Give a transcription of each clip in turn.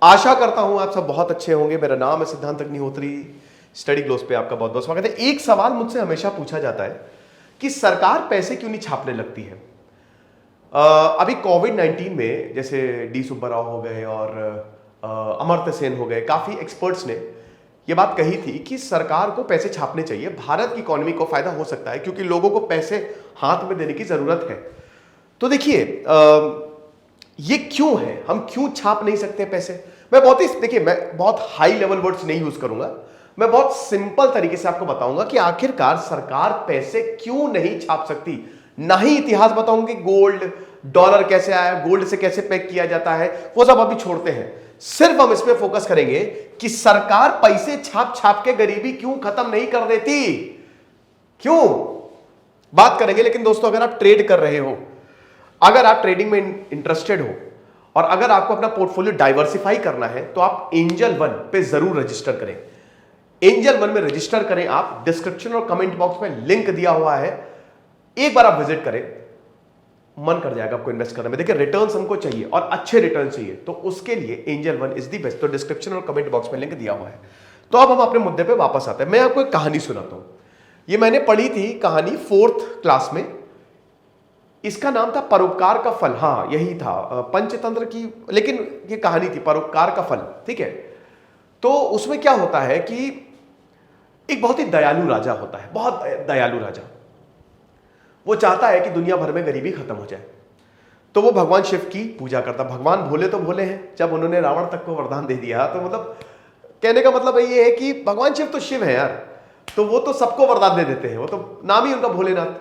आशा करता हूं आप सब बहुत अच्छे होंगे। मेरा नाम है सिद्धांत अग्निहोत्री। स्टडी ग्लोस पे आपका बहुत बहुत स्वागत है। एक सवाल मुझसे हमेशा पूछा जाता है कि सरकार पैसे क्यों नहीं छापने लगती है। अभी कोविड-19 में जैसे डी सुब्बाराव हो गए और अमर्त्य सेन हो गए, काफी एक्सपर्ट्स ने यह बात कही थी कि सरकार को पैसे छापने चाहिए, भारत की इकोनॉमी को फायदा हो सकता है क्योंकि लोगों को पैसे हाथ में देने की जरूरत है। तो देखिए ये क्यों है, हम क्यों छाप नहीं सकते पैसे। मैं बहुत हाई लेवल वर्ड्स नहीं यूज करूंगा, मैं बहुत सिंपल तरीके से आपको बताऊंगा कि आखिरकार सरकार पैसे क्यों नहीं छाप सकती। ना ही इतिहास बताऊंगी, गोल्ड डॉलर कैसे आया, गोल्ड से कैसे पैक किया जाता है, वो सब अभी छोड़ते हैं। सिर्फ हम इस पे फोकस करेंगे कि सरकार पैसे छाप छाप के गरीबी क्यों खत्म नहीं कर देती, क्यों बात करेंगे। लेकिन दोस्तों, अगर आप ट्रेड कर रहे हो, अगर आप ट्रेडिंग में इंटरेस्टेड हो और अगर आपको अपना पोर्टफोलियो डाइवर्सिफाई करना है तो आप एंजल वन पे जरूर रजिस्टर करें। एंजल वन में रजिस्टर करें आप, डिस्क्रिप्शन और कमेंट बॉक्स में लिंक दिया हुआ है, एक बार आप विजिट करें, मन कर जाएगा आपको इन्वेस्ट करने में। देखिए रिटर्न्स हमको चाहिए और अच्छे रिटर्न चाहिए, तो उसके लिए angel one is the best. तो डिस्क्रिप्शन और कमेंट बॉक्स में लिंक दिया हुआ है। तो अब हम अपने मुद्दे पे वापस आते हैं। मैं आपको एक कहानी सुनाता हूं। ये मैंने पढ़ी थी कहानी 4th क्लास में। इसका नाम था परोपकार का फल। हाँ, यही था पंचतंत्र की, लेकिन ये कहानी थी परोपकार का फल। ठीक है, तो उसमें क्या होता है कि एक बहुत ही दयालु राजा होता है, बहुत दयालु राजा। वो चाहता है कि दुनिया भर में गरीबी खत्म हो जाए, तो वो भगवान शिव की पूजा करता। भगवान भोले तो भोले हैं, जब उन्होंने रावण तक को वरदान दे दिया, तो मतलब कहने का मतलब ये है कि भगवान शिव तो शिव है यार, तो वो तो सबको वरदान दे देते हैं, वो तो नाम ही उनका भोलेनाथ।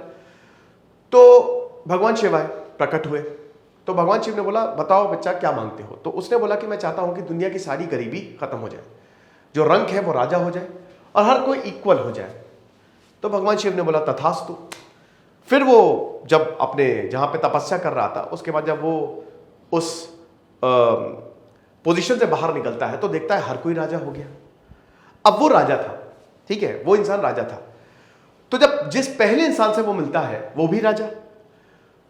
तो भगवान शिव आए, प्रकट हुए, तो भगवान शिव ने बोला बताओ बच्चा क्या मांगते हो। तो उसने बोला कि मैं चाहता हूं कि दुनिया की सारी गरीबी खत्म हो जाए, जो रंक है वो राजा हो जाए और हर कोई इक्वल हो जाए। तो भगवान शिव ने बोला तथास्तु। फिर वो जब अपने जहां पे तपस्या कर रहा था, उसके बाद जब वो उस पोजीशन से बाहर निकलता है तो देखता है हर कोई राजा हो गया। अब वो राजा था, ठीक है, वो इंसान राजा था। तो जब जिस पहले इंसान से वो मिलता है वो भी राजा।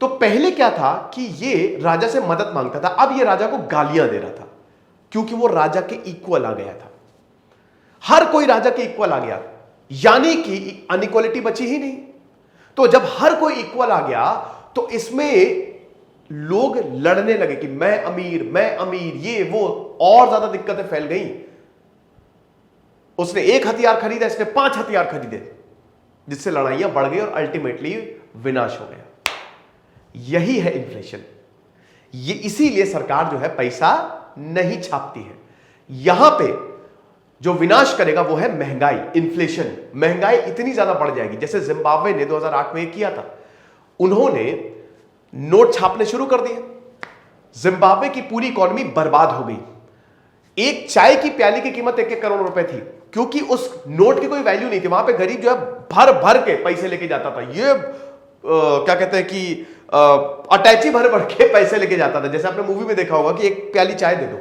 तो पहले क्या था कि ये राजा से मदद मांगता था, अब ये राजा को गालियां दे रहा था क्योंकि वो राजा के इक्वल आ गया था। हर कोई राजा के इक्वल आ गया, यानी कि अनइक्वालिटी बची ही नहीं। तो जब हर कोई इक्वल आ गया तो इसमें लोग लड़ने लगे कि मैं अमीर, ये वो, और ज्यादा दिक्कतें फैल गई। उसने एक हथियार खरीदा, इसने 5 हथियार खरीदे, जिससे लड़ाइयां बढ़ गई और अल्टीमेटली विनाश हो गया। यही है इन्फ्लेशन। ये इसीलिए सरकार जो है पैसा नहीं छापती है। यहां पे जो विनाश करेगा वो है महंगाई, इन्फ्लेशन। महंगाई इतनी ज्यादा बढ़ जाएगी, जैसे जिम्बाब्वे ने 2008 में किया था, उन्होंने नोट छापने शुरू कर दिए, जिम्बाब्वे की पूरी इकोनॉमी बर्बाद हो गई। एक चाय की प्याली की कीमत 1-1 करोड़ रुपए थी, क्योंकि उस नोट की कोई वैल्यू नहीं थी। वहां पे गरीब जो है भर भर के पैसे लेके जाता था। ये क्या कहते हैं कि अटैची भर भर के पैसे लेके जाता था। जैसे आपने मूवी में देखा होगा कि एक प्याली चाय दे दो,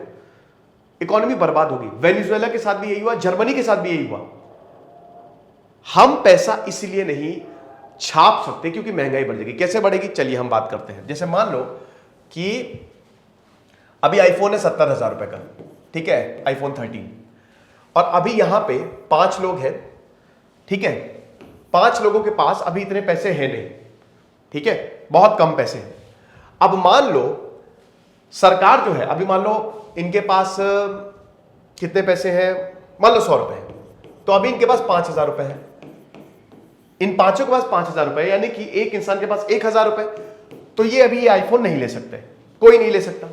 इकोनॉमी बर्बाद होगी। वेनेजुएला के साथ भी यही हुआ, जर्मनी के साथ भी यही हुआ। हम पैसा इसलिए नहीं छाप सकते क्योंकि महंगाई बढ़ जाएगी। कैसे बढ़ेगी, चलिए हम बात करते हैं। जैसे मान लो कि अभी आईफोन है 70,000 रुपए का, ठीक है, आईफोन 13, और अभी यहां पे 5 लोग हैं, ठीक है, 5 लोगों के पास अभी इतने पैसे हैं नहीं, ठीक है, बहुत कम पैसे हैं। अब मान लो सरकार जो है, अभी मान लो इनके पास कितने पैसे हैं, मान लो 100 रुपए हैं, तो अभी इनके पास 5,000 रुपए हैं। इन पांचों के पास 5,000 रुपए, यानी कि एक इंसान के पास 1,000 रुपए। तो ये अभी आईफोन नहीं ले सकते, कोई नहीं ले सकता।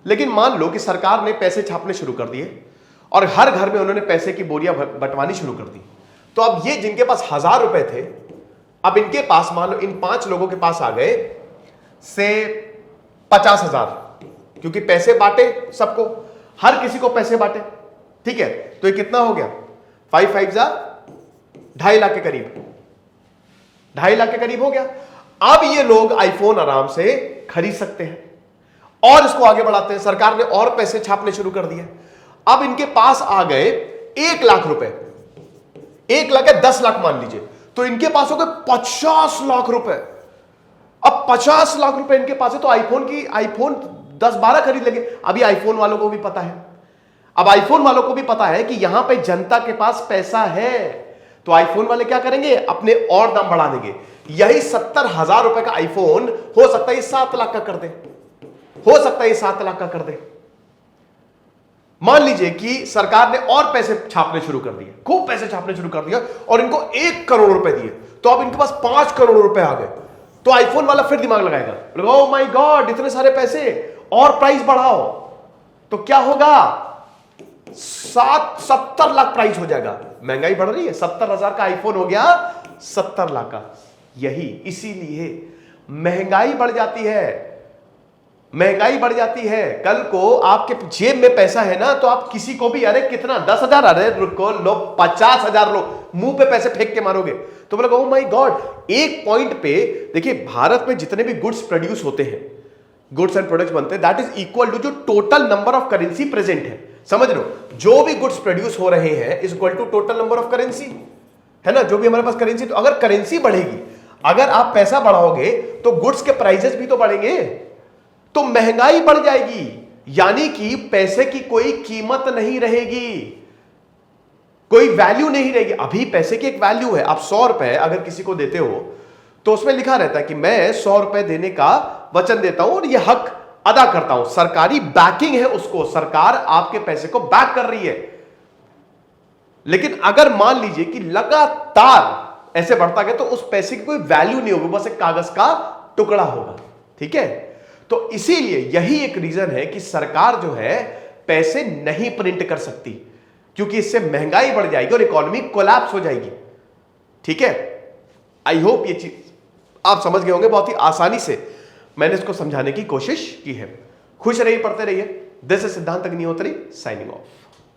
लेकिन मान लो कि सरकार ने पैसे छापने शुरू कर दिए और हर घर में उन्होंने पैसे की बोरियां बंटवानी शुरू कर दी। तो अब ये जिनके पास 1,000 रुपए थे, अब इनके पास मान लो इन 5 लोगों के पास आ गए से 50,000, क्योंकि पैसे बांटे सबको, हर किसी को पैसे बांटे, ठीक है। तो ये कितना हो गया, 5 जा 2.5 लाख के करीब, 2.5 लाख के करीब हो गया। अब ये लोग आईफोन आराम से खरीद सकते हैं और इसको आगे बढ़ाते हैं। सरकार ने और पैसे छापने शुरू कर दिए। अब इनके पास आ गए 1 लाख रुपए, 1 लाख है 10 लाख मान लीजिए, तो इनके पास हो गए 50 लाख रुपए। अब 50 लाख रुपए इनके पास है तो आईफोन 10-12 खरीद लेंगे। अभी आईफोन वालों को भी पता है अब आईफोन वालों को भी पता है कि यहां पे जनता के पास पैसा है, तो आईफोन वाले क्या करेंगे, अपने और दाम बढ़ा देंगे। यही 70,000 रुपए का आईफोन हो सकता है 7 लाख का कर दे, हो सकता है 7 लाख का कर दे। मान लीजिए कि सरकार ने और पैसे छापने शुरू कर दिए, खूब पैसे छापने शुरू कर दिया और इनको 1 करोड़ रुपए दिए, तो अब इनके पास 5 करोड़ रुपए आ गए, तो आईफोन वाला फिर दिमाग लगाएगा, ओह माय गॉड इतने सारे पैसे, और प्राइस बढ़ाओ, तो क्या होगा, 70 लाख प्राइस हो जाएगा। महंगाई बढ़ रही है, 70,000 का आईफोन हो गया 70 लाख का। यही इसीलिए महंगाई बढ़ जाती है, महंगाई बढ़ जाती है। कल को आपके जेब में पैसा है ना, तो आप किसी को भी, अरे कितना 10,000, अरे रुको लो 50,000 लो, मुंह पे पैसे फेंक के मारोगे, तो बोलोगे ओह माय गॉड। एक पॉइंट पे देखिए, भारत में जितने भी गुड्स प्रोड्यूस होते हैं, गुड्स एंड प्रोडक्ट्स बनते हैं, दैट इज इक्वल टू जो total number of currency present है। समझ लो, जो भी गुड्स प्रोड्यूस हो रहे हैं is equal to total number of currency, है ना, जो भी हमारे पास करेंसी। तो अगर करेंसी बढ़ेगी, अगर आप पैसा बढ़ाओगे, तो गुड्स के प्राइसेस भी तो बढ़ेंगे, तो महंगाई बढ़ जाएगी, यानी कि पैसे की कोई कीमत नहीं रहेगी, कोई वैल्यू नहीं रहेगी। अभी पैसे की एक वैल्यू है, आप 100 रुपए अगर किसी को देते हो, तो उसमें लिखा रहता है कि मैं 100 रुपए देने का वचन देता हूं और यह हक अदा करता हूं, सरकारी बैकिंग है उसको, सरकार आपके पैसे को बैक कर रही है। लेकिन अगर मान लीजिए कि लगातार ऐसे बढ़ता गया, तो उस पैसे की कोई वैल्यू नहीं होगी, बस एक कागज का टुकड़ा होगा। ठीक है, तो इसीलिए यही एक रीजन है कि सरकार जो है पैसे नहीं प्रिंट कर सकती, क्योंकि इससे महंगाई बढ़ जाएगी और इकोनॉमी कोलैप्स हो जाएगी। ठीक है, आई होप ये चीज आप समझ गए होंगे, बहुत ही आसानी से मैंने इसको समझाने की कोशिश की है। खुश रहिए, पढ़ते रहिए। दिस इज सिद्धांत अग्निहोत्री साइनिंग ऑफ।